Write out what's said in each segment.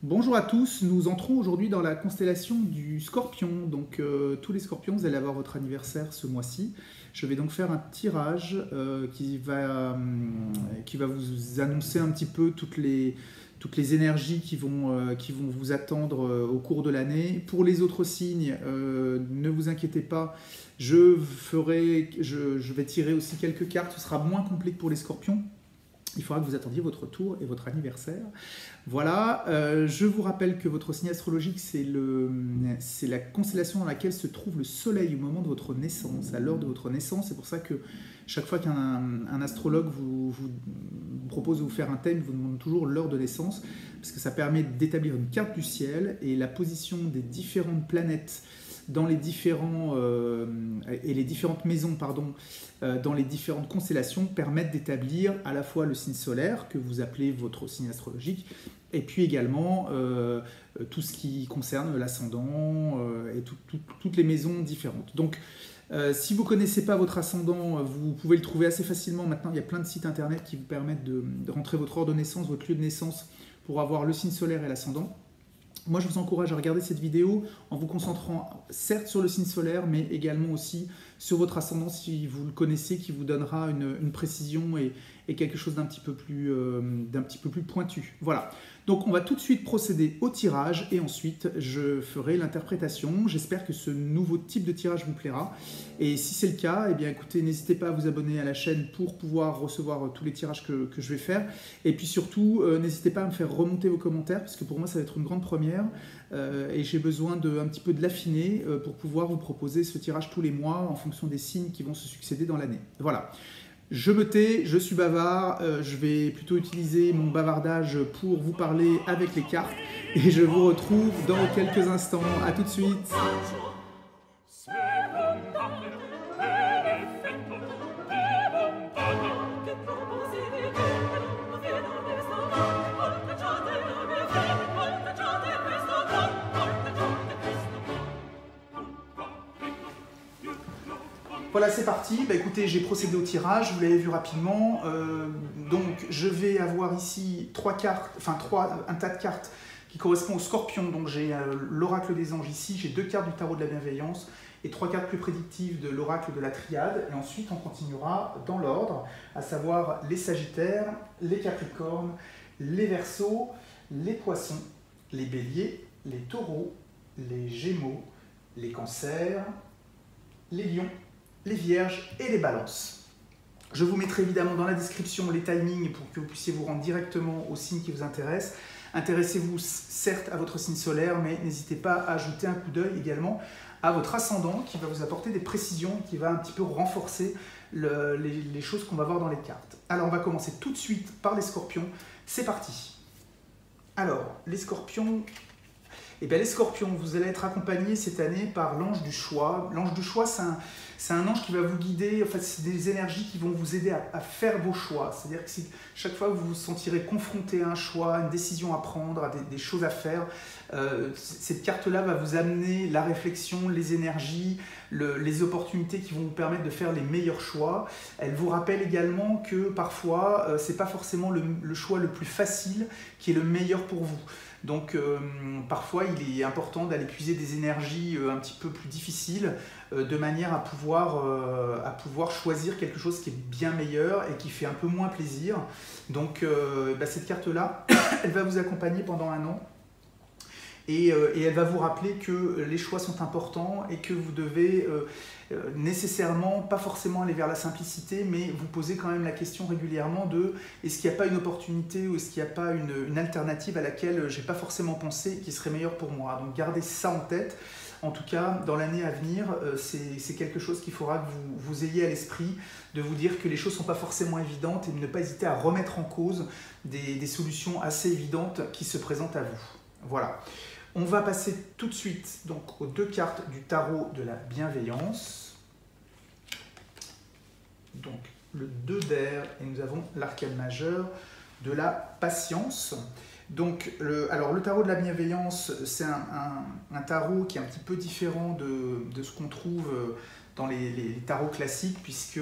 Bonjour à tous, nous entrons aujourd'hui dans la constellation du Scorpion. Donc tous les Scorpions, vous allez avoir votre anniversaire ce mois-ci. Je vais donc faire un tirage qui va vous annoncer un petit peu toutes les énergies qui vont vous attendre au cours de l'année. Pour les autres signes, ne vous inquiétez pas, je vais tirer aussi quelques cartes, ce sera moins complet que pour les Scorpions. Il faudra que vous attendiez votre tour et votre anniversaire. Voilà, je vous rappelle que votre signe astrologique, c'est la constellation dans laquelle se trouve le soleil au moment de votre naissance, à l'heure de votre naissance. C'est pour ça que chaque fois qu'un astrologue vous propose de vous faire un thème, il vous demande toujours l'heure de naissance, parce que ça permet d'établir une carte du ciel et la position des différentes planètes dans les différentes maisons, dans les différentes constellations permettent d'établir à la fois le signe solaire que vous appelez votre signe astrologique et puis également tout ce qui concerne l'ascendant et toutes les maisons différentes. Donc si vous ne connaissez pas votre ascendant, vous pouvez le trouver assez facilement. Maintenant, il y a plein de sites internet qui vous permettent de rentrer votre heure de naissance, votre lieu de naissance pour avoir le signe solaire et l'ascendant. Moi, je vous encourage à regarder cette vidéo en vous concentrant certes sur le signe solaire, mais également aussi sur votre ascendant si vous le connaissez, qui vous donnera une précision et quelque chose d'un petit peu plus pointu. Voilà. Donc, on va tout de suite procéder au tirage et ensuite, je ferai l'interprétation. J'espère que ce nouveau type de tirage vous plaira. Et si c'est le cas, eh bien, écoutez, n'hésitez pas à vous abonner à la chaîne pour pouvoir recevoir tous les tirages que je vais faire. Et puis surtout, n'hésitez pas à me faire remonter vos commentaires parce que pour moi, ça va être une grande première. Et j'ai besoin un petit peu de l'affiner pour pouvoir vous proposer ce tirage tous les mois en fonction des signes qui vont se succéder dans l'année. Voilà. Je me tais, je suis bavard, je vais plutôt utiliser mon bavardage pour vous parler avec les cartes et je vous retrouve dans quelques instants. À tout de suite. Voilà, c'est parti. Bah, écoutez, j'ai procédé au tirage, vous l'avez vu rapidement. Donc, je vais avoir ici un tas de cartes qui correspondent au Scorpion. Donc, j'ai l'oracle des anges ici, j'ai 2 cartes du tarot de la bienveillance et 3 cartes plus prédictives de l'oracle de la triade. Et ensuite, on continuera dans l'ordre, à savoir les Sagittaires, les Capricornes, les Verseaux, les Poissons, les Béliers, les Taureaux, les Gémeaux, les Cancers, les Lions, les Vierges et les Balances. Je vous mettrai évidemment dans la description les timings pour que vous puissiez vous rendre directement au signe qui vous intéresse. Intéressez-vous certes à votre signe solaire, mais n'hésitez pas à ajouter un coup d'œil également à votre ascendant qui va vous apporter des précisions, qui va un petit peu renforcer les choses qu'on va voir dans les cartes. Alors on va commencer tout de suite par les Scorpions. C'est parti. Alors, les Scorpions... Eh bien, les Scorpions, vous allez être accompagnés cette année par l'ange du choix. L'ange du choix, c'est un ange qui va vous guider, en fait, c'est des énergies qui vont vous aider à faire vos choix. C'est-à-dire que chaque fois que vous vous sentirez confronté à un choix, à une décision à prendre, à des choses à faire, cette carte-là va vous amener la réflexion, les énergies, les opportunités qui vont vous permettre de faire les meilleurs choix. Elle vous rappelle également que parfois, ce n'est pas forcément le choix le plus facile qui est le meilleur pour vous. Donc parfois il est important d'aller puiser des énergies un petit peu plus difficiles de manière à pouvoir choisir quelque chose qui est bien meilleur et qui fait un peu moins plaisir. Donc cette carte-là, elle va vous accompagner pendant un an. Et elle va vous rappeler que les choix sont importants et que vous devez nécessairement, pas forcément aller vers la simplicité, mais vous poser quand même la question régulièrement de est-ce qu'il n'y a pas une opportunité ou est-ce qu'il n'y a pas une alternative à laquelle je n'ai pas forcément pensé qui serait meilleure pour moi. Donc gardez ça en tête. En tout cas, dans l'année à venir, c'est quelque chose qu'il faudra que vous ayez à l'esprit, de vous dire que les choses ne sont pas forcément évidentes et de ne pas hésiter à remettre en cause des solutions assez évidentes qui se présentent à vous. Voilà. On va passer tout de suite donc, aux 2 cartes du tarot de la bienveillance. Donc le 2 d'air et nous avons l'arcane majeur de la patience. Donc le tarot de la bienveillance, c'est un tarot qui est un petit peu différent de ce qu'on trouve dans les tarots classiques, puisque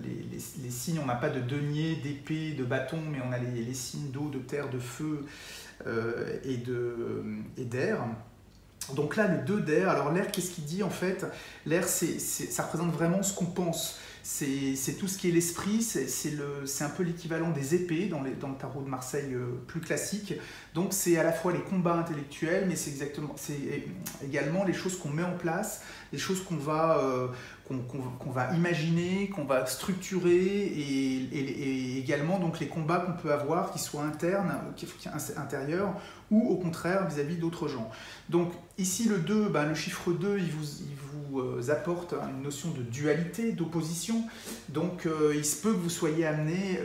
les signes, on n'a pas de denier, d'épée, de bâton, mais on a les signes d'eau, de terre, de feu et d'air. Donc là, le 2 d'air, alors l'air, qu'est-ce qu'il dit en fait? L'air, ça représente vraiment ce qu'on pense. C'est tout ce qui est l'esprit, c'est un peu l'équivalent des épées dans le tarot de Marseille plus classique. Donc c'est à la fois les combats intellectuels, mais c'est également les choses qu'on met en place, les choses qu'on va imaginer, qu'on va structurer, et également donc les combats qu'on peut avoir, qui soient internes, intérieurs, ou au contraire vis-à-vis d'autres gens. Donc ici le 2, le chiffre 2, il vous apporte une notion de dualité, d'opposition. Donc il se peut que vous soyez amené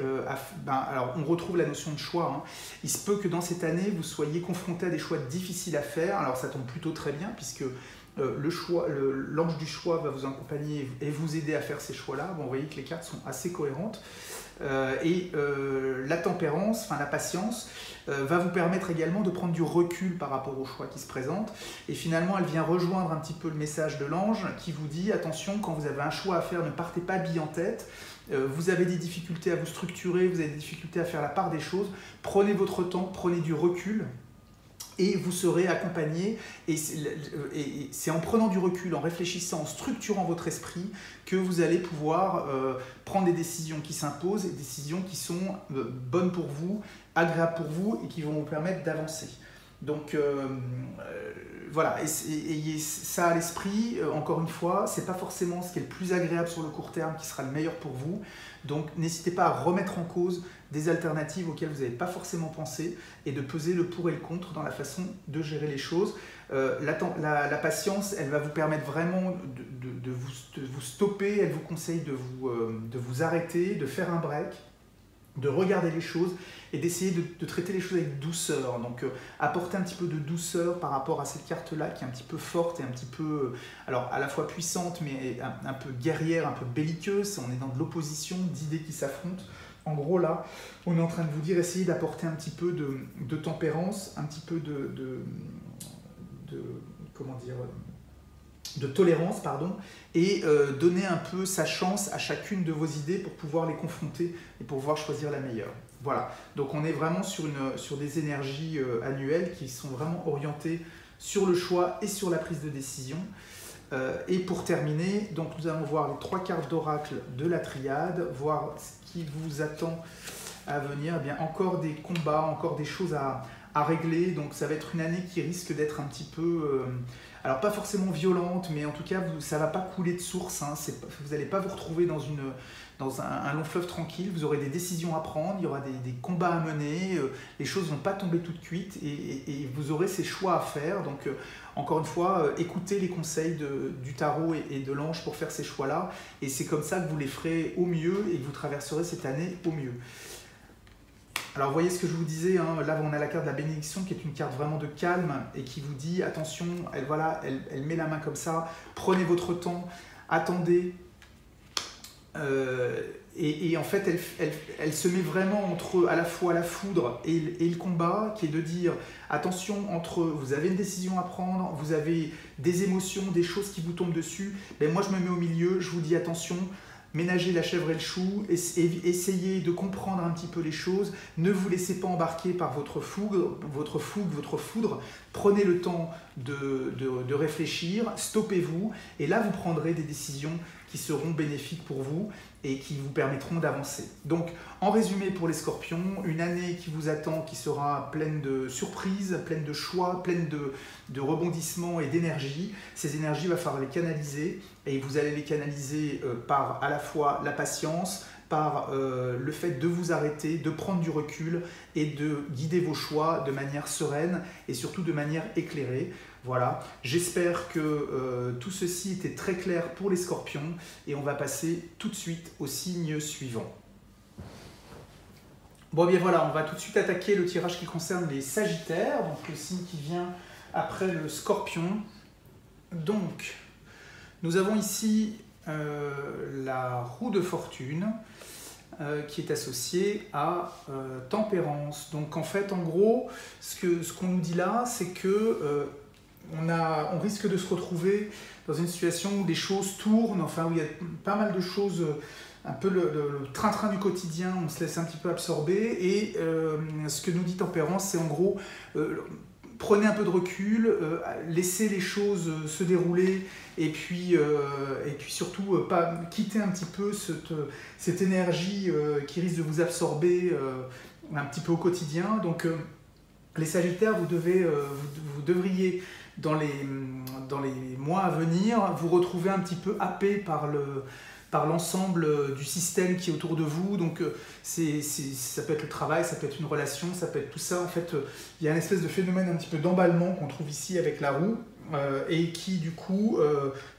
alors on retrouve la notion de choix, hein. Il se peut que dans cette année vous soyez confronté à des choix difficiles à faire. Alors ça tombe plutôt très bien, puisque l'ange du choix va vous accompagner et vous aider à faire ces choix-là. Bon, vous voyez que les cartes sont assez cohérentes. La tempérance, la patience, va vous permettre également de prendre du recul par rapport aux choix qui se présentent. Et finalement, elle vient rejoindre un petit peu le message de l'ange qui vous dit, attention, quand vous avez un choix à faire, ne partez pas bille en tête. Vous avez des difficultés à vous structurer, vous avez des difficultés à faire la part des choses. Prenez votre temps, prenez du recul. Et vous serez accompagné, et c'est en prenant du recul, en réfléchissant, en structurant votre esprit, que vous allez pouvoir prendre des décisions qui s'imposent, des décisions qui sont bonnes pour vous, agréables pour vous, et qui vont vous permettre d'avancer. Donc voilà, ayez ça à l'esprit. Encore une fois, c'est pas forcément ce qui est le plus agréable sur le court terme qui sera le meilleur pour vous. Donc n'hésitez pas à remettre en cause des alternatives auxquelles vous n'avez pas forcément pensé, et de peser le pour et le contre dans la façon de gérer les choses. La patience, elle va vous permettre vraiment de vous stopper. Elle vous conseille de vous arrêter, de faire un break, de regarder les choses et d'essayer de traiter les choses avec douceur. Donc apporter un petit peu de douceur par rapport à cette carte-là, qui est un petit peu forte et un petit peu, alors à la fois puissante, mais un peu guerrière, un peu belliqueuse. On est dans de l'opposition, d'idées qui s'affrontent. En gros, là, on est en train de vous dire, essayez d'apporter un petit peu de tempérance, un petit peu de tolérance, pardon, et donner un peu sa chance à chacune de vos idées pour pouvoir les confronter et pour pouvoir choisir la meilleure. Voilà, donc on est vraiment sur des énergies annuelles qui sont vraiment orientées sur le choix et sur la prise de décision. Et pour terminer, donc nous allons voir les 3 cartes d'oracle de la triade, voir ce qui vous attend à venir. Eh bien, encore des combats, encore des choses à régler. Donc ça va être une année qui risque d'être un petit peu, alors pas forcément violente, mais en tout cas ça ne va pas couler de source, hein. Vous n'allez pas vous retrouver dans un long fleuve tranquille. Vous aurez des décisions à prendre, il y aura des combats à mener, les choses ne vont pas tomber toutes cuites, et vous aurez ces choix à faire. Donc encore une fois, écoutez les conseils du tarot et de l'ange pour faire ces choix-là, et c'est comme ça que vous les ferez au mieux et que vous traverserez cette année au mieux. Alors vous voyez ce que je vous disais, hein, là on a la carte de la bénédiction qui est une carte vraiment de calme et qui vous dit attention, elle met la main comme ça, prenez votre temps, attendez. Et en fait elle se met vraiment entre à la fois la foudre et le combat, qui est de dire attention, vous avez une décision à prendre, vous avez des émotions, des choses qui vous tombent dessus, ben moi je me mets au milieu, je vous dis attention, ménagez la chèvre et le chou, essayez de comprendre un petit peu les choses, ne vous laissez pas embarquer par votre foudre, prenez le temps de réfléchir, stoppez-vous, et là vous prendrez des décisions qui seront bénéfiques pour vous et qui vous permettront d'avancer. Donc en résumé pour les scorpions, une année qui vous attend, qui sera pleine de surprises, pleine de choix, pleine de rebondissements et d'énergie. Ces énergies, il va falloir les canaliser, et vous allez les canaliser par à la fois la patience, par le fait de vous arrêter, de prendre du recul et de guider vos choix de manière sereine et surtout de manière éclairée. Voilà, j'espère que tout ceci était très clair pour les scorpions, et on va passer tout de suite au signe suivant. Bon, bien voilà, on va tout de suite attaquer le tirage qui concerne les sagittaires, donc le signe qui vient après le scorpion. Donc, nous avons ici la roue de fortune qui est associée à tempérance. Donc en fait, en gros, ce qu'on nous dit là, c'est que on risque de se retrouver dans une situation où les choses tournent, enfin où il y a pas mal de choses, un peu le train-train du quotidien, on se laisse un petit peu absorber. Et ce que nous dit Tempérance, c'est en gros, prenez un peu de recul, laissez les choses se dérouler, et puis surtout pas quitter un petit peu cette énergie qui risque de vous absorber un petit peu au quotidien. Donc les Sagittaires, vous devriez dans les mois à venir vous retrouver un petit peu happé par l'ensemble du système qui est autour de vous. Donc ça peut être le travail, ça peut être une relation, ça peut être tout ça. En fait, il y a une espèce de phénomène un petit peu d'emballement qu'on trouve ici avec la roue, et qui du coup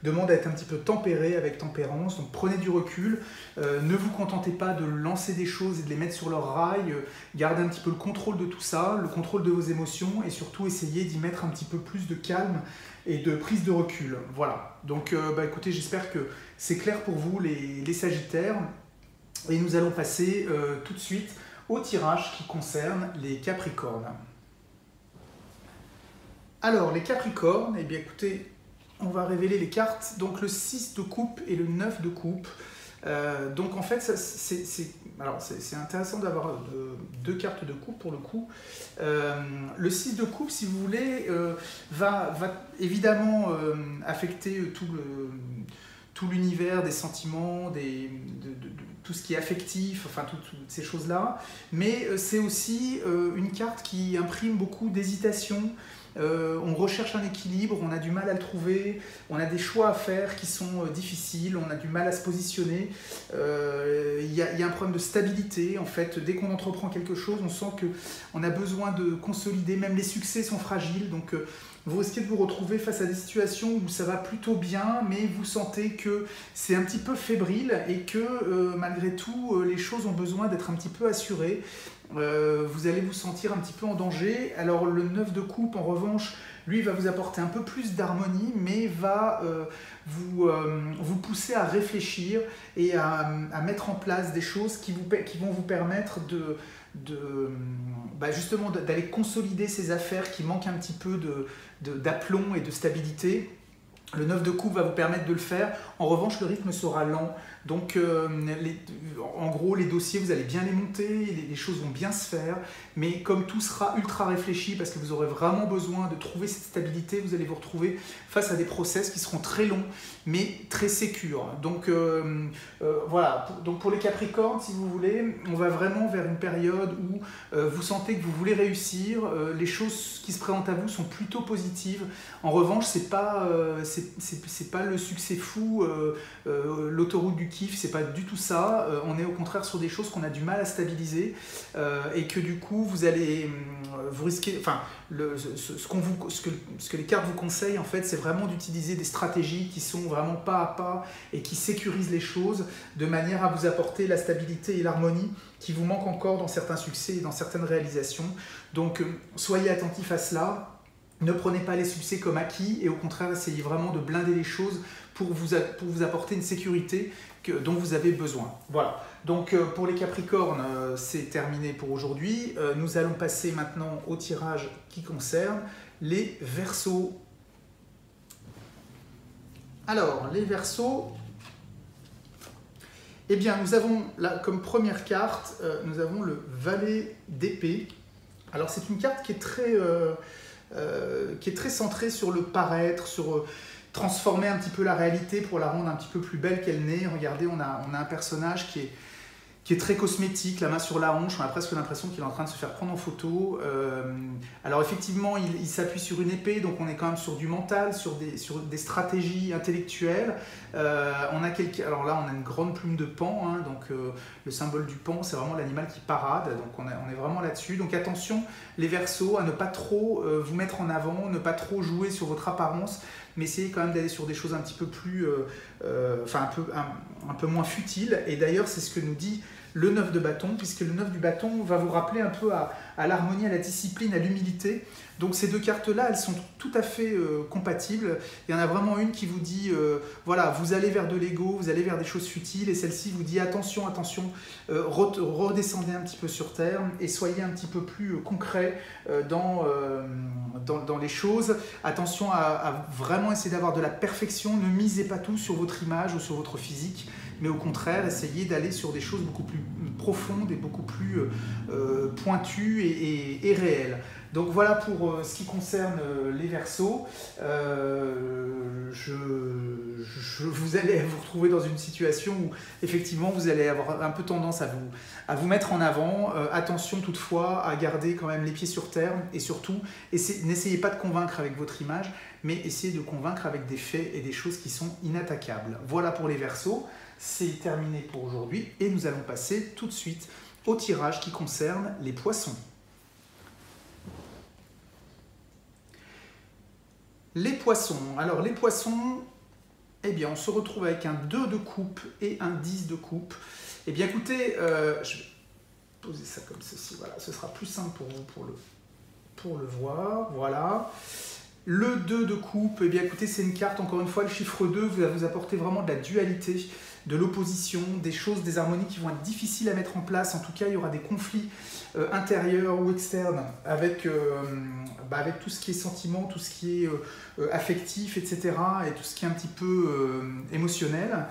demande à être un petit peu tempéré avec Tempérance. Donc prenez du recul, ne vous contentez pas de lancer des choses et de les mettre sur leur rail, gardez un petit peu le contrôle de tout ça, le contrôle de vos émotions, et surtout essayez d'y mettre un petit peu plus de calme et de prise de recul. Voilà, donc écoutez, j'espère que c'est clair pour vous les Sagittaires, et nous allons passer tout de suite au tirage qui concerne les Capricornes. Alors, les Capricornes, eh bien écoutez, on va révéler les cartes. Donc le 6 de coupe et le 9 de coupe. Donc en fait, c'est intéressant d'avoir deux cartes de coupe pour le coup. Le 6 de coupe, si vous voulez, va évidemment affecter tout l'univers des sentiments, de tout ce qui est affectif, enfin toutes ces choses-là. Mais c'est aussi une carte qui imprime beaucoup d'hésitation. On recherche un équilibre, on a du mal à le trouver, on a des choix à faire qui sont difficiles, on a du mal à se positionner. Il y a un problème de stabilité en fait. Dès qu'on entreprend quelque chose, on sent qu'on a besoin de consolider, même les succès sont fragiles. Donc vous risquez de vous retrouver face à des situations où ça va plutôt bien, mais vous sentez que c'est un petit peu fébrile et que malgré tout, les choses ont besoin d'être un petit peu assurées. Vous allez vous sentir un petit peu en danger. Alors le 9 de coupe, en revanche, lui va vous apporter un peu plus d'harmonie, mais va vous pousser à réfléchir et à mettre en place des choses qui vont vous permettre justement d'aller consolider ces affaires qui manquent un petit peu d'aplomb et de stabilité. Le 9 de coupe va vous permettre de le faire. En revanche, le rythme sera lent. Donc, en gros, les dossiers, vous allez bien les monter, les choses vont bien se faire. Mais comme tout sera ultra réfléchi, parce que vous aurez vraiment besoin de trouver cette stabilité, vous allez vous retrouver face à des process qui seront très longs, mais très sécures. Donc, voilà. Donc, pour les Capricornes, si vous voulez, on va vraiment vers une période où vous sentez que vous voulez réussir. Les choses qui se présentent à vous sont plutôt positives. En revanche, c'est pas le succès fou, l'autoroute du kiff, c'est pas du tout ça. On est au contraire sur des choses qu'on a du mal à stabiliser, et que du coup vous allez vous risquer. Enfin, ce que les cartes vous conseillent en fait, c'est vraiment d'utiliser des stratégies qui sont vraiment pas à pas et qui sécurisent les choses de manière à vous apporter la stabilité et l'harmonie qui vous manquent encore dans certains succès et dans certaines réalisations. Donc soyez attentifs à cela. Ne prenez pas les succès comme acquis et au contraire, essayez vraiment de blinder les choses pour vous apporter une sécurité dont vous avez besoin. Voilà, donc pour les Capricornes, c'est terminé pour aujourd'hui. Nous allons passer maintenant au tirage qui concerne les Verseaux. Alors, les Verseaux, eh bien, nous avons là comme première carte, nous avons le Valet d'épée. Alors, c'est une carte qui est très centrée sur le paraître, sur transformer un petit peu la réalité pour la rendre un petit peu plus belle qu'elle n'est. Regardez, on a un personnage qui est très cosmétique, la main sur la hanche, on a presque l'impression qu'il est en train de se faire prendre en photo. Alors effectivement, il s'appuie sur une épée, donc on est quand même sur du mental, sur des stratégies intellectuelles. Alors là, on a une grande plume de paon, hein, donc le symbole du paon, c'est vraiment l'animal qui parade, donc on est vraiment là-dessus. Donc attention, les Verseaux, à ne pas trop vous mettre en avant, ne pas trop jouer sur votre apparence, mais essayez quand même d'aller sur des choses un petit peu plus, un peu moins futiles. Et d'ailleurs, c'est ce que nous dit le 9 de bâton, puisque le 9 du bâton va vous rappeler un peu à l'harmonie, à la discipline, à l'humilité. Donc ces deux cartes-là, elles sont tout à fait compatibles. Il y en a vraiment une qui vous dit, voilà, vous allez vers de l'ego, vous allez vers des choses futiles, et celle-ci vous dit, attention, attention, redescendez un petit peu sur terre, et soyez un petit peu plus concret dans les choses. Attention à vraiment essayer d'avoir de la perfection, ne misez pas tout sur votre image ou sur votre physique, mais au contraire, essayez d'aller sur des choses beaucoup plus profondes et beaucoup plus pointues et réelles. Donc voilà pour ce qui concerne les Verseaux. Vous allez vous retrouver dans une situation où effectivement vous allez avoir un peu tendance à vous mettre en avant. Attention toutefois à garder quand même les pieds sur terre et surtout n'essayez pas de convaincre avec votre image, mais essayez de convaincre avec des faits et des choses qui sont inattaquables. Voilà pour les Verseaux, c'est terminé pour aujourd'hui et nous allons passer tout de suite au tirage qui concerne les Poissons. Les Poissons. Alors les Poissons, eh bien on se retrouve avec un 2 de coupe et un 10 de coupe. Eh bien écoutez, je vais poser ça comme ceci, voilà, ce sera plus simple pour vous pour le voir, voilà. Le 2 de coupe, eh bien écoutez, c'est une carte, encore une fois, le chiffre 2 va vous apporter vraiment de la dualité, de l'opposition, des choses, des harmonies qui vont être difficiles à mettre en place. En tout cas, il y aura des conflits intérieurs ou externes avec tout ce qui est sentiment, tout ce qui est affectif, etc. et tout ce qui est un petit peu émotionnel.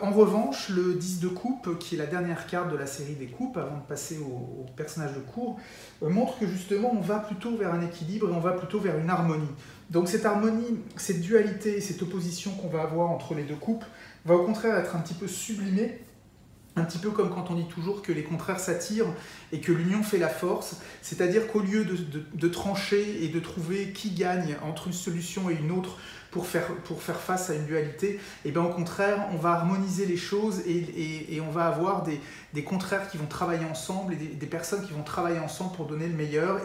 En revanche, le 10 de coupe, qui est la dernière carte de la série des coupes, avant de passer au personnage de cours, montre que justement on va plutôt vers un équilibre et on va plutôt vers une harmonie. Donc cette harmonie, cette dualité, cette opposition qu'on va avoir entre les deux coupes va au contraire être un petit peu sublimée, un petit peu comme quand on dit toujours que les contraires s'attirent et que l'union fait la force, c'est-à-dire qu'au lieu de trancher et de trouver qui gagne entre une solution et une autre pour faire face à une dualité, et bien au contraire, on va harmoniser les choses et on va avoir des contraires qui vont travailler ensemble et des personnes qui vont travailler ensemble pour donner le meilleur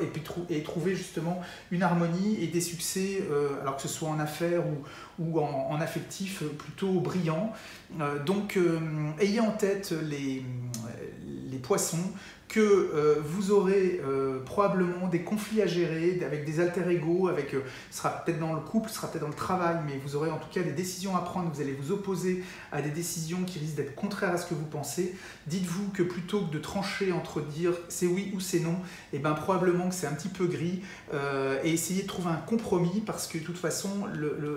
et trouver justement une harmonie et des succès, alors que ce soit en affaires ou en affectif, plutôt brillants. Donc ayez en tête les Poissons, que vous aurez probablement des conflits à gérer avec des alter-ego, ce sera peut-être dans le couple, ce sera peut-être dans le travail, mais vous aurez en tout cas des décisions à prendre, vous allez vous opposer à des décisions qui risquent d'être contraires à ce que vous pensez. Dites-vous que plutôt que de trancher entre dire c'est oui ou c'est non, et bien probablement que c'est un petit peu gris, et essayez de trouver un compromis parce que de toute façon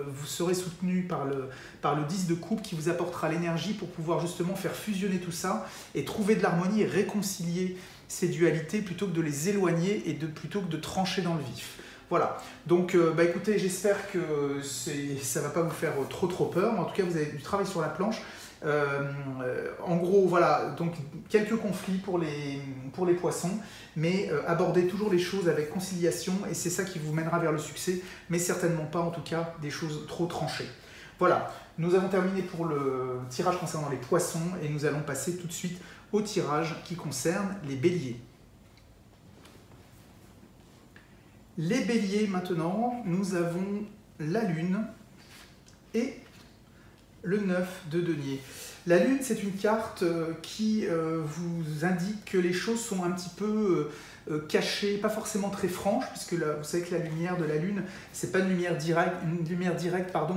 vous serez soutenu par le 10 de coupe qui vous apportera l'énergie pour pouvoir justement faire fusionner tout ça et trouver de l'harmonie et réconcilier ces dualités plutôt que de les éloigner et plutôt que de trancher dans le vif. Voilà, donc écoutez, j'espère que ça ne va pas vous faire trop peur, mais en tout cas vous avez du travail sur la planche. En gros, voilà, donc quelques conflits pour les Poissons, mais abordez toujours les choses avec conciliation et c'est ça qui vous mènera vers le succès, mais certainement pas en tout cas des choses trop tranchées. Voilà, nous avons terminé pour le tirage concernant les Poissons et nous allons passer tout de suite au tirage qui concerne les Béliers. Les Béliers maintenant, nous avons la Lune et le 9 de denier. La Lune, c'est une carte qui vous indique que les choses sont un petit peu cachées, pas forcément très franches, puisque là, vous savez que la lumière de la Lune, c'est pas une lumière directe,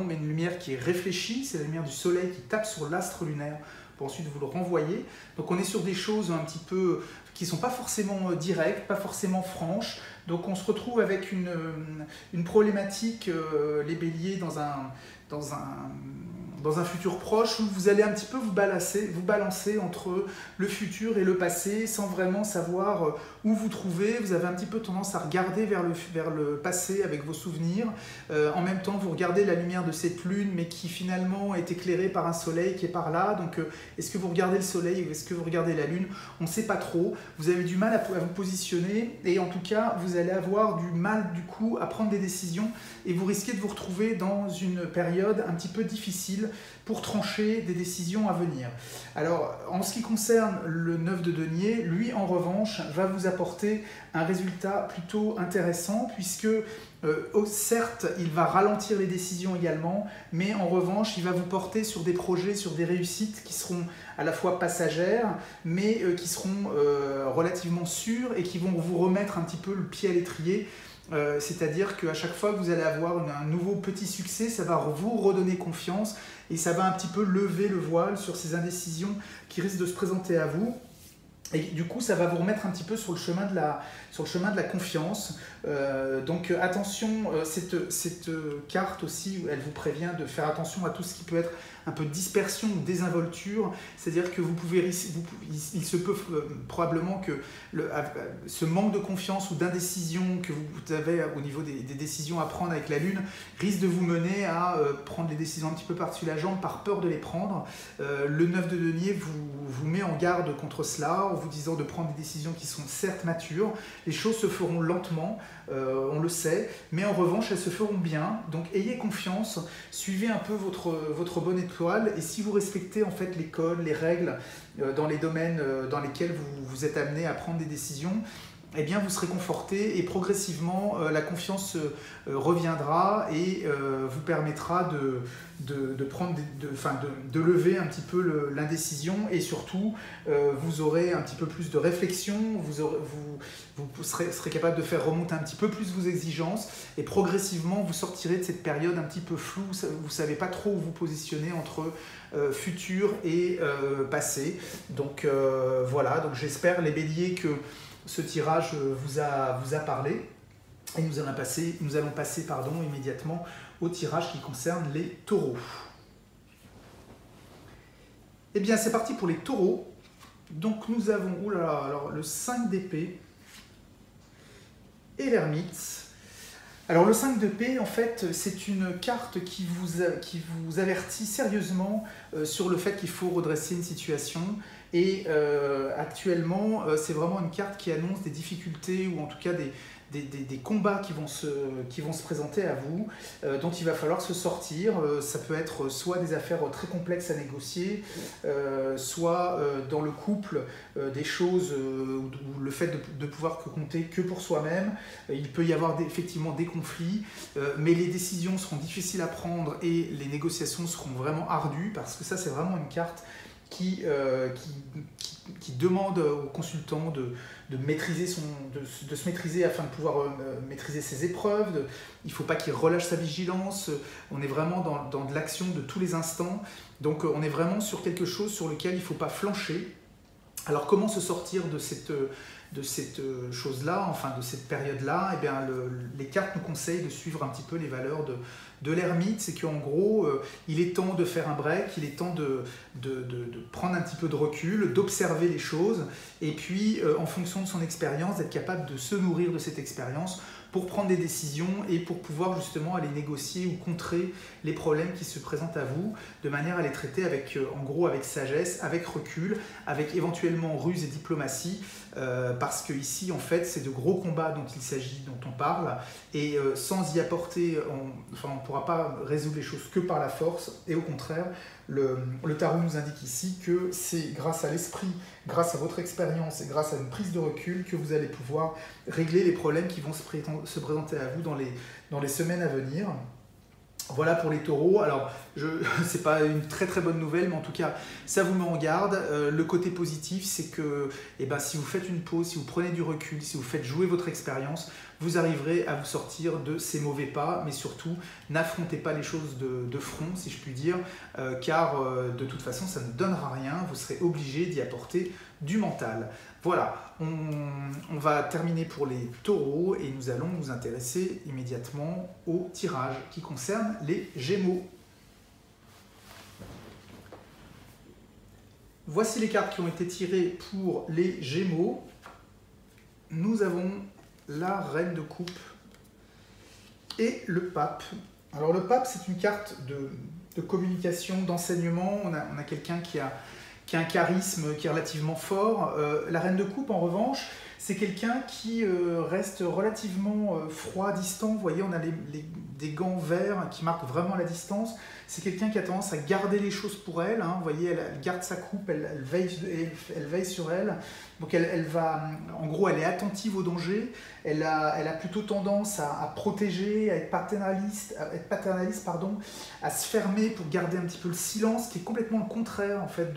mais une lumière qui est réfléchie, c'est la lumière du Soleil qui tape sur l'astre lunaire pour ensuite vous le renvoyer. Donc on est sur des choses un petit peu qui ne sont pas forcément directes, pas forcément franches. Donc on se retrouve avec une problématique, les Béliers, dans un futur proche où vous allez un petit peu vous balancer entre le futur et le passé sans vraiment savoir où vous trouvez. Vous avez un petit peu tendance à regarder vers le passé avec vos souvenirs. En même temps, vous regardez la lumière de cette lune, mais qui finalement est éclairée par un soleil qui est par là. Donc, est-ce que vous regardez le soleil ou est-ce que vous regardez la lune? On ne sait pas trop. Vous avez du mal à vous positionner et en tout cas, vous allez avoir du mal du coup à prendre des décisions et vous risquez de vous retrouver dans une période un petit peu difficile pour trancher des décisions à venir. Alors, en ce qui concerne le 9 de denier, lui, en revanche, va vous apporter un résultat plutôt intéressant puisque Certes, il va ralentir les décisions également, mais en revanche, il va vous porter sur des projets, sur des réussites qui seront à la fois passagères, mais qui seront relativement sûres et qui vont vous remettre un petit peu le pied à l'étrier. C'est-à-dire qu'à chaque fois que vous allez avoir un nouveau petit succès, ça va vous redonner confiance et ça va un petit peu lever le voile sur ces indécisions qui risquent de se présenter à vous. Et du coup, ça va vous remettre un petit peu sur le chemin de la confiance. Donc attention, cette carte aussi, elle vous prévient de faire attention à tout ce qui peut être un peu de dispersion ou désinvolture. C'est-à-dire que il se peut probablement que ce manque de confiance ou d'indécision que vous avez au niveau des décisions à prendre avec la Lune risque de vous mener à prendre les décisions un petit peu par-dessus la jambe par peur de les prendre. Le 9 de denier vous met en garde contre cela en vous disant de prendre des décisions qui sont certes matures. Les choses se feront lentement, on le sait, mais en revanche elles se feront bien. Donc ayez confiance, suivez un peu votre bonne étoile et si vous respectez en fait les codes, les règles dans les domaines dans lesquels vous êtes amené à prendre des décisions, eh bien vous serez conforté et progressivement la confiance reviendra et vous permettra de lever un petit peu l'indécision et surtout vous aurez un petit peu plus de réflexion, vous serez capable de faire remonter un petit peu plus vos exigences et progressivement vous sortirez de cette période un petit peu floue, vous ne savez pas trop où vous positionner entre futur et passé. Donc voilà, donc j'espère les béliers que ce tirage vous a parlé et nous allons passer immédiatement au tirage qui concerne les taureaux. Eh bien c'est parti pour les taureaux. Donc nous avons alors, le 5 d'épée et l'ermite. Alors le 5 d'épée en fait c'est une carte qui vous avertit sérieusement sur le fait qu'il faut redresser une situation. Et actuellement, c'est vraiment une carte qui annonce des difficultés ou en tout cas des combats qui vont se présenter à vous, dont il va falloir se sortir. Ça peut être soit des affaires très complexes à négocier, soit dans le couple, des choses où le fait de pouvoir compter que pour soi-même. Il peut y avoir effectivement des conflits, mais les décisions seront difficiles à prendre et les négociations seront vraiment ardues parce que ça c'est vraiment une carte qui demande aux consultants de se maîtriser afin de pouvoir maîtriser ses épreuves. Il ne faut pas qu'il relâche sa vigilance. On est vraiment dans de l'action de tous les instants. Donc on est vraiment sur quelque chose sur lequel il ne faut pas flancher. Alors comment se sortir de cette chose-là, enfin de cette période-là? Eh bien, les cartes nous conseillent de suivre un petit peu les valeurs de l'ermite. C'est qu'en gros, il est temps de faire un break, il est temps de prendre un petit peu de recul, d'observer les choses, et puis en fonction de son expérience, d'être capable de se nourrir de cette expérience pour prendre des décisions et pour pouvoir justement aller négocier ou contrer les problèmes qui se présentent à vous, de manière à les traiter avec, en gros, avec sagesse, avec recul, avec éventuellement ruse et diplomatie, parce que ici, en fait, c'est de gros combats dont il s'agit, dont on parle, et sans y apporter, on ne pourra pas résoudre les choses que par la force, et au contraire, le tarot nous indique ici que c'est grâce à l'esprit, grâce à votre expérience et grâce à une prise de recul que vous allez pouvoir régler les problèmes qui vont se présenter à vous dans les semaines à venir. Voilà pour les taureaux. Alors, c'est pas une très très bonne nouvelle, mais en tout cas, ça vous met en garde. Le côté positif, c'est que si vous faites une pause, si vous prenez du recul, si vous faites jouer votre expérience, vous arriverez à vous sortir de ces mauvais pas, mais surtout, n'affrontez pas les choses de front, si je puis dire, car de toute façon, ça ne donnera rien. Vous serez obligé d'y apporter du mental. Voilà, on va terminer pour les taureaux et nous allons nous intéresser immédiatement au tirage qui concerne les Gémeaux. Voici les cartes qui ont été tirées pour les Gémeaux. Nous avons la Reine de Coupe et le Pape. Alors le Pape, c'est une carte de communication, d'enseignement. On a quelqu'un qui a un charisme qui est relativement fort. La Reine de Coupe, en revanche, c'est quelqu'un qui reste relativement froid, distant. Vous voyez, on a des gants verts qui marquent vraiment la distance. C'est quelqu'un qui a tendance à garder les choses pour elle. Hein. Vous voyez, elle garde sa coupe, elle veille sur elle. Donc elle va, en gros, elle est attentive au danger. Elle a plutôt tendance à protéger, à être paternaliste, à se fermer pour garder un petit peu le silence, qui est complètement le contraire en fait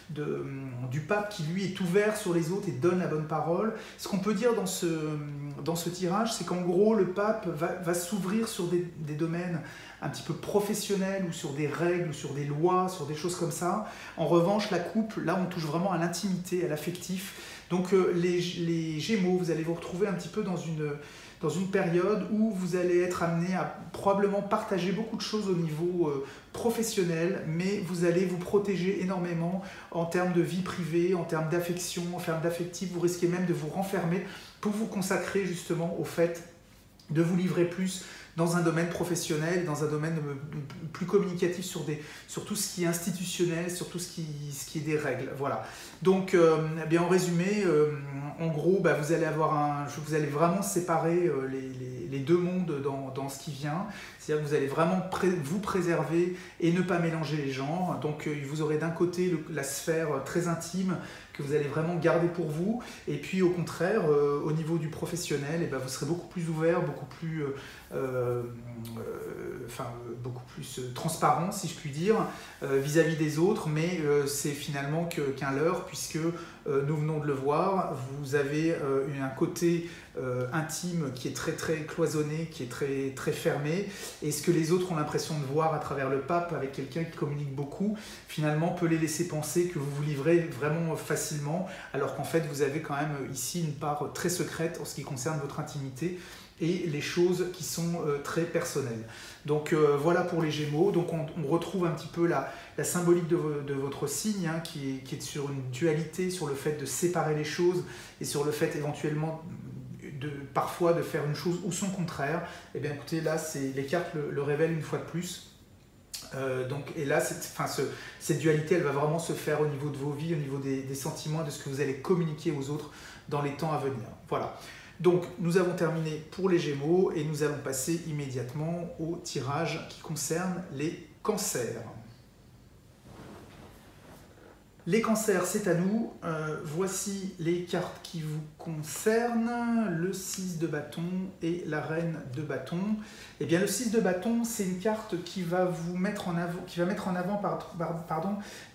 du pape qui lui est ouvert sur les autres et donne la bonne parole. Ce qu'on peut dire dans ce tirage, c'est qu'en gros le pape va s'ouvrir sur des domaines un petit peu professionnels ou sur des règles ou sur des lois, sur des choses comme ça. En revanche, la coupe, là on touche vraiment à l'intimité, à l'affectif. Donc les Gémeaux, vous allez vous retrouver un petit peu dans une période où vous allez être amené à probablement partager beaucoup de choses au niveau professionnel, mais vous allez vous protéger énormément en termes de vie privée, en termes d'affection, en termes d'affectif. Vous risquez même de vous renfermer pour vous consacrer justement au fait de vous livrer plus dans un domaine professionnel, dans un domaine plus communicatif sur tout ce qui est institutionnel, sur tout ce qui est des règles. Voilà. Donc, eh bien, en résumé, en gros, vous allez vraiment séparer les deux mondes dans ce qui vient. C'est-à-dire que vous allez vraiment vous préserver et ne pas mélanger les genres. Donc, vous aurez d'un côté la sphère très intime que vous allez vraiment garder pour vous. Et puis, au contraire, au niveau du professionnel, vous serez beaucoup plus ouvert, beaucoup plus transparent, si je puis dire, vis-à-vis des autres, mais c'est finalement qu'un leurre, puisque nous venons de le voir, vous avez un côté intime qui est très très cloisonné, qui est très très fermé, et ce que les autres ont l'impression de voir à travers le pape, avec quelqu'un qui communique beaucoup, finalement peut les laisser penser que vous vous livrez vraiment facilement, alors qu'en fait vous avez quand même ici une part très secrète en ce qui concerne votre intimité et les choses qui sont très personnelles. Donc voilà pour les Gémeaux. Donc on retrouve un petit peu la symbolique de votre signe, hein, qui est sur une dualité, sur le fait de séparer les choses et sur le fait éventuellement parfois de faire une chose ou son contraire. Et bien écoutez, là les cartes le révèlent une fois de plus. Et là, cette dualité, elle va vraiment se faire au niveau de vos vies, au niveau des sentiments, de ce que vous allez communiquer aux autres dans les temps à venir. Voilà. Donc, nous avons terminé pour les Gémeaux et nous allons passer immédiatement au tirage qui concerne les cancers. Les cancers, c'est à nous. Voici les cartes qui vous concernent. Le 6 de bâton et la reine de bâton. Eh bien, le 6 de bâton, c'est une carte qui va vous mettre en avant,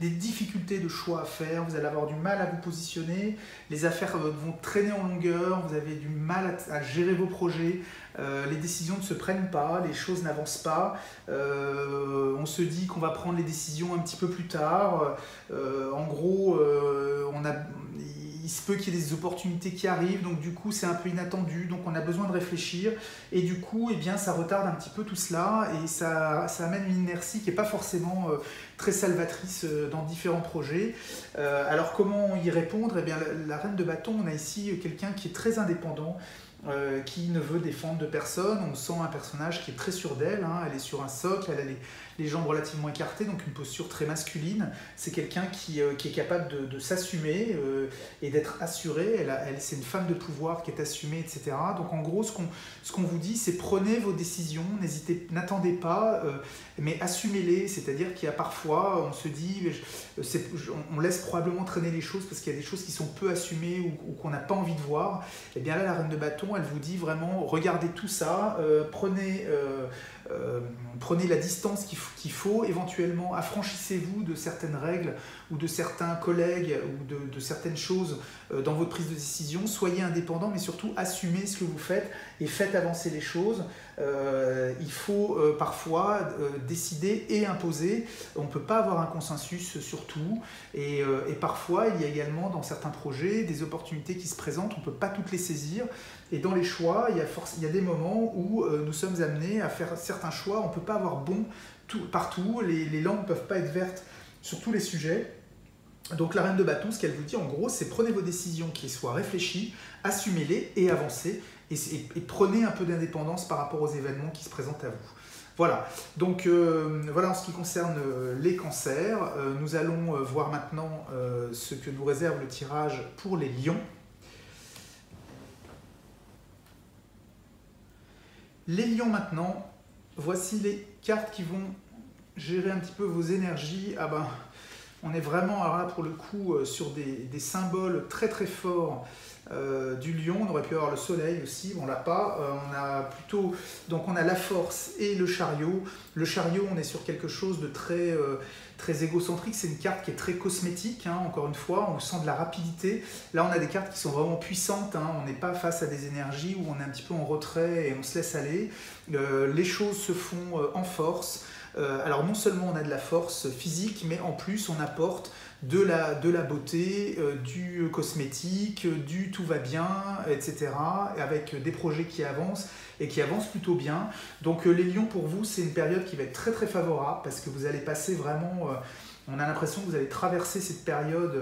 des difficultés de choix à faire. Vous allez avoir du mal à vous positionner. Les affaires vont traîner en longueur. Vous avez du mal à gérer vos projets. Les décisions ne se prennent pas, les choses n'avancent pas. On se dit qu'on va prendre les décisions un petit peu plus tard. En gros, il se peut qu'il y ait des opportunités qui arrivent, donc du coup c'est un peu inattendu, donc on a besoin de réfléchir, et du coup ça retarde un petit peu tout cela, et ça amène une inertie qui n'est pas forcément très salvatrice dans différents projets. Alors comment y répondre? Eh bien, la reine de bâton, on a ici quelqu'un qui est très indépendant, qui ne veut défendre de personne. On sent un personnage qui est très sûr d'elle, hein. Elle est sur un socle, elle a les jambes relativement écartées, donc une posture très masculine. C'est quelqu'un qui est capable de s'assumer et d'être assuré. C'est une femme de pouvoir qui est assumée, etc. Donc en gros, ce qu'on vous dit, c'est prenez vos décisions, n'attendez pas, mais assumez-les. C'est-à-dire qu'il y a parfois, on se dit, on laisse probablement traîner les choses parce qu'il y a des choses qui sont peu assumées ou qu'on n'a pas envie de voir. Et bien là, la reine de bâton, elle vous dit vraiment, regardez tout ça, prenez la distance qu'il faut, éventuellement affranchissez-vous de certaines règles ou de certains collègues ou de certaines choses dans votre prise de décision, soyez indépendant, mais surtout assumez ce que vous faites et faites avancer les choses. Il faut parfois décider et imposer. On ne peut pas avoir un consensus sur tout, et parfois il y a également dans certains projets des opportunités qui se présentent, on ne peut pas toutes les saisir, et dans les choix il y a des moments où nous sommes amenés à faire certains choix. On ne peut pas avoir bon partout, les langues ne peuvent pas être vertes sur tous les sujets. Donc la reine de bâton, ce qu'elle vous dit en gros, c'est prenez vos décisions qui soient réfléchies, assumez-les et avancez, et prenez un peu d'indépendance par rapport aux événements qui se présentent à vous. Voilà, donc voilà en ce qui concerne les cancers. Nous allons voir maintenant ce que nous réserve le tirage pour les lions. Les lions maintenant, voici les cartes qui vont gérer un petit peu vos énergies. Ah ben, on est vraiment là pour le coup sur des symboles très très forts du lion. On aurait pu avoir le soleil aussi, on l'a pas. On a plutôt, donc on a la force et le chariot. Le chariot, on est sur quelque chose de très égocentrique. C'est une carte qui est très cosmétique, hein, encore une fois, on sent de la rapidité. Là, on a des cartes qui sont vraiment puissantes, hein. On n'est pas face à des énergies où on est un petit peu en retrait et on se laisse aller. Les choses se font en force. Alors non seulement on a de la force physique, mais en plus on apporte de la beauté, du cosmétique, du tout va bien, etc. Avec des projets qui avancent et qui avancent plutôt bien. Donc les lions, pour vous, c'est une période qui va être très très favorable parce que vous allez passer vraiment... on a l'impression que vous allez traverser cette période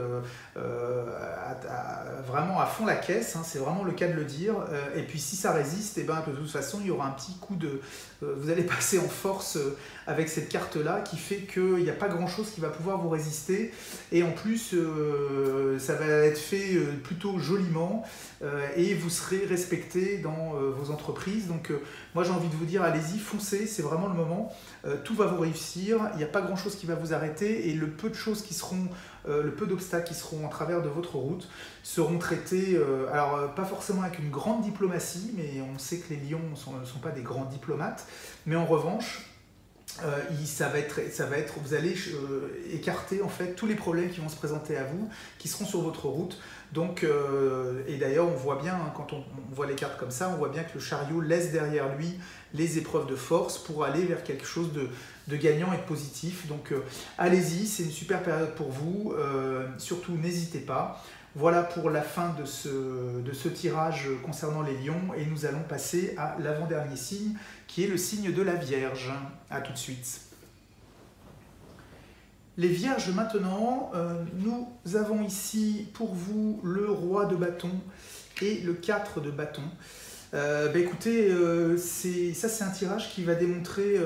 vraiment à fond la caisse, hein, c'est vraiment le cas de le dire. Et puis si ça résiste, et ben, de toute façon, il y aura un petit coup de... vous allez passer en force avec cette carte-là qui fait qu'il n'y a pas grand-chose qui va pouvoir vous résister. Et en plus, ça va être fait plutôt joliment et vous serez respecté dans vos entreprises. Donc moi, j'ai envie de vous dire, allez-y, foncez, c'est vraiment le moment. Tout va vous réussir, il n'y a pas grand-chose qui va vous arrêter et le peu de choses qui seront, le peu d'obstacles qui seront en travers de votre route seront traités, alors pas forcément avec une grande diplomatie, mais on sait que les lions ne sont pas des grands diplomates, mais en revanche, ça va être, vous allez écarter en fait tous les problèmes qui vont se présenter à vous, qui seront sur votre route. Donc, et d'ailleurs, on voit bien, hein, quand on voit les cartes comme ça, on voit bien que le chariot laisse derrière lui les épreuves de force pour aller vers quelque chose de gagnant et de positif. Donc, allez-y, c'est une super période pour vous. Surtout, n'hésitez pas. Voilà pour la fin de ce tirage concernant les lions et nous allons passer à l'avant-dernier signe qui est le signe de la Vierge. A tout de suite. Les Vierges maintenant, nous avons ici pour vous le roi de bâton et le 4 de bâton. Écoutez, ça c'est un tirage qui va démontrer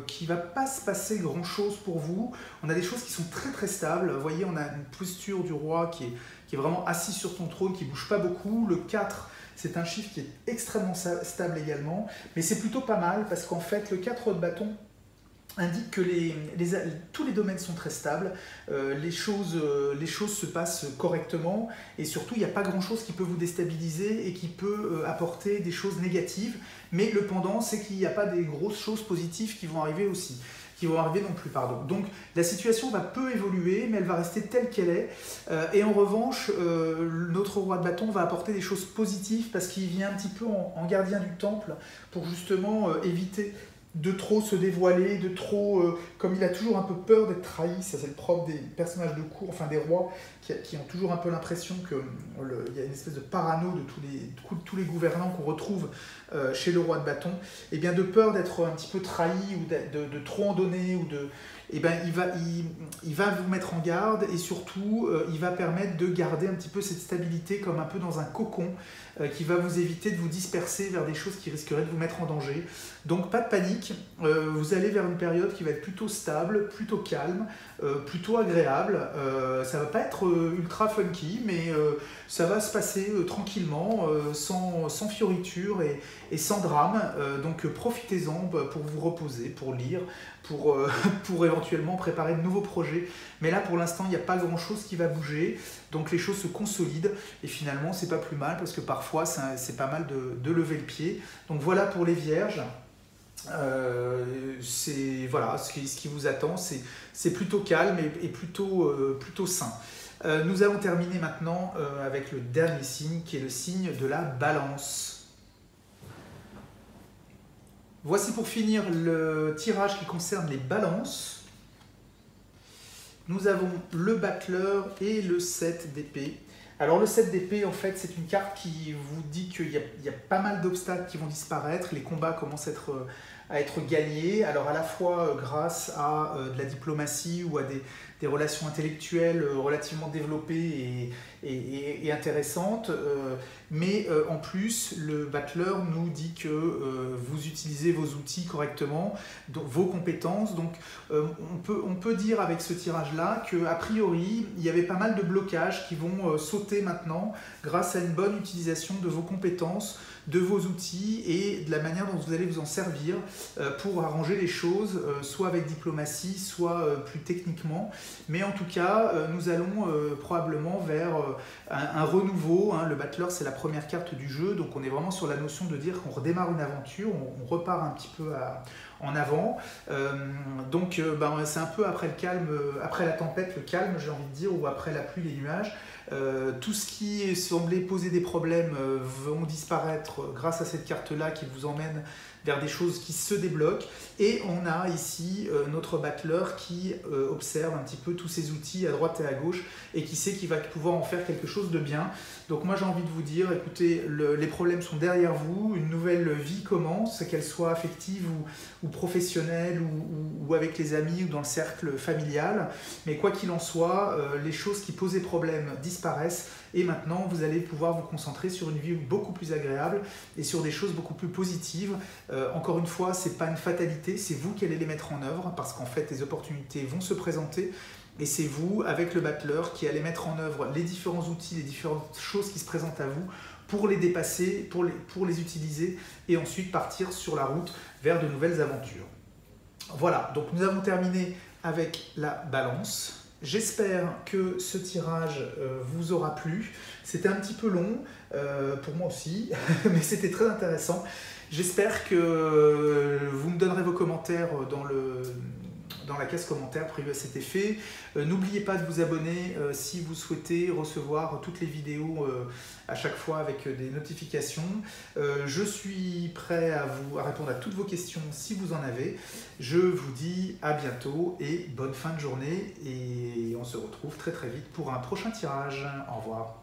qu'il ne va pas se passer grand chose pour vous. On a des choses qui sont très très stables. Vous voyez, on a une posture du roi qui est vraiment assis sur son trône, qui ne bouge pas beaucoup. Le 4, c'est un chiffre qui est extrêmement stable également. Mais c'est plutôt pas mal parce qu'en fait, le 4 de bâton indique que tous les domaines sont très stables, les choses se passent correctement et surtout il n'y a pas grand chose qui peut vous déstabiliser et qui peut apporter des choses négatives, mais le pendant c'est qu'il n'y a pas des grosses choses positives qui vont arriver aussi. Qui vont arriver non plus, pardon. Donc la situation va peu évoluer, mais elle va rester telle qu'elle est. Et en revanche, notre roi de bâton va apporter des choses positives parce qu'il vient un petit peu en gardien du temple pour justement éviter de trop se dévoiler, de trop... comme il a toujours un peu peur d'être trahi, ça c'est le propre des personnages de cour, enfin des rois, qui ont toujours un peu l'impression qu'il y a une espèce de parano de tous les gouvernants qu'on retrouve chez le roi de bâton, et bien de peur d'être un petit peu trahi ou de trop en donner, ou de... Eh ben, il va vous mettre en garde et surtout il va permettre de garder un petit peu cette stabilité comme un peu dans un cocon qui va vous éviter de vous disperser vers des choses qui risqueraient de vous mettre en danger. Donc pas de panique, vous allez vers une période qui va être plutôt stable, plutôt calme, plutôt agréable. Ça va pas être ultra funky, mais ça va se passer tranquillement, sans fioriture et sans drame. Donc profitez-en pour vous reposer, pour lire, pour éventuellement préparer de nouveaux projets. Mais là, pour l'instant, il n'y a pas grand-chose qui va bouger. Donc les choses se consolident. Et finalement, c'est pas plus mal parce que parfois, c'est pas mal de lever le pied. Donc voilà pour les Vierges. Voilà, ce qui vous attend, c'est plutôt calme et plutôt sain. Nous allons terminer maintenant avec le dernier signe qui est le signe de la Balance. Voici pour finir le tirage qui concerne les balances. Nous avons le battleur et le 7 d'épée. Alors le 7 d'épée, en fait, c'est une carte qui vous dit qu'il y a pas mal d'obstacles qui vont disparaître. Les combats commencent à être gagnés. Alors à la fois grâce à de la diplomatie ou à des relations intellectuelles relativement développées et intéressantes. Mais en plus, le battleur nous dit que vous utilisez vos outils correctement, donc vos compétences. Donc on peut dire avec ce tirage-là qu'a priori, il y avait pas mal de blocages qui vont sauter maintenant grâce à une bonne utilisation de vos compétences, de vos outils et de la manière dont vous allez vous en servir pour arranger les choses, soit avec diplomatie, soit plus techniquement. Mais en tout cas, nous allons probablement vers un renouveau. Le Battler, c'est la première carte du jeu, donc on est vraiment sur la notion de dire qu'on redémarre une aventure, on repart un petit peu en avant. C'est un peu après le calme, après la tempête, le calme, j'ai envie de dire, ou après la pluie, les nuages. Tout ce qui semblait poser des problèmes vont disparaître grâce à cette carte-là qui vous emmène vers des choses qui se débloquent. Et on a ici notre Battler qui observe un petit peu tous ces outils à droite et à gauche et qui sait qu'il va pouvoir en faire quelque chose de bien. Donc moi j'ai envie de vous dire, écoutez, les problèmes sont derrière vous, une nouvelle vie commence, qu'elle soit affective ou professionnelle ou avec les amis ou dans le cercle familial. Mais quoi qu'il en soit, les choses qui posaient problème disparaissent et maintenant vous allez pouvoir vous concentrer sur une vie beaucoup plus agréable et sur des choses beaucoup plus positives. Encore une fois, ce n'est pas une fatalité, c'est vous qui allez les mettre en œuvre parce qu'en fait les opportunités vont se présenter et c'est vous, avec le Battler, qui allez mettre en œuvre les différents outils, les différentes choses qui se présentent à vous pour les dépasser, pour les utiliser et ensuite partir sur la route vers de nouvelles aventures. Voilà, donc nous avons terminé avec la balance. J'espère que ce tirage vous aura plu. C'était un petit peu long, pour moi aussi, mais c'était très intéressant. J'espère que vous me donnerez vos commentaires dans la case commentaires prévue à cet effet. N'oubliez pas de vous abonner si vous souhaitez recevoir toutes les vidéos à chaque fois avec des notifications. Je suis prêt à répondre à toutes vos questions si vous en avez. Je vous dis à bientôt et bonne fin de journée et on se retrouve très très vite pour un prochain tirage. Au revoir.